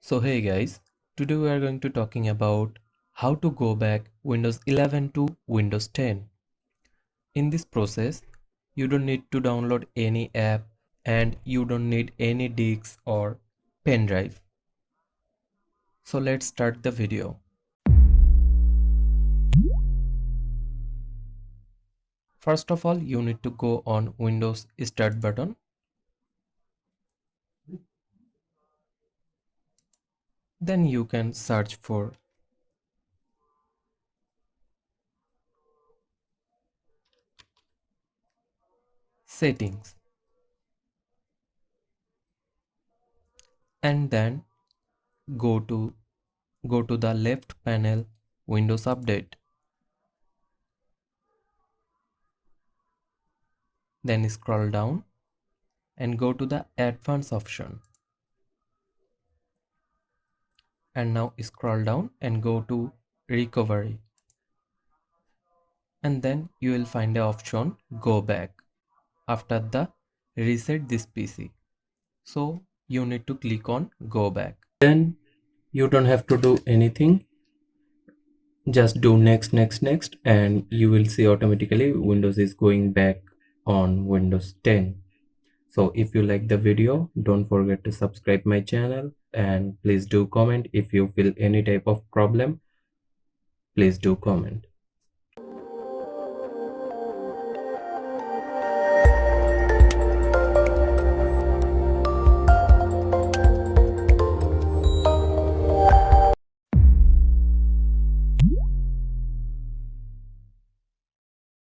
So hey guys, today we are going to talking about how to go back Windows 11 to Windows 10. In this process, you don't need to download any app and you don't need any disks or pen drive. So let's start the video. First of all, you need to go on Windows Start button. Then you can search for Settings and then go to the left panel Windows Update. Then scroll down and go to the Advanced option. And now scroll down and go to Recovery. And then you will find the option Go Back after the Reset this PC. So you need to click on Go Back. Then you don't have to do anything. Just do next and you will see automatically Windows is going back on Windows 10. So if you like the video, don't forget to subscribe my channel and please do comment. If you feel any type of problem, please do comment.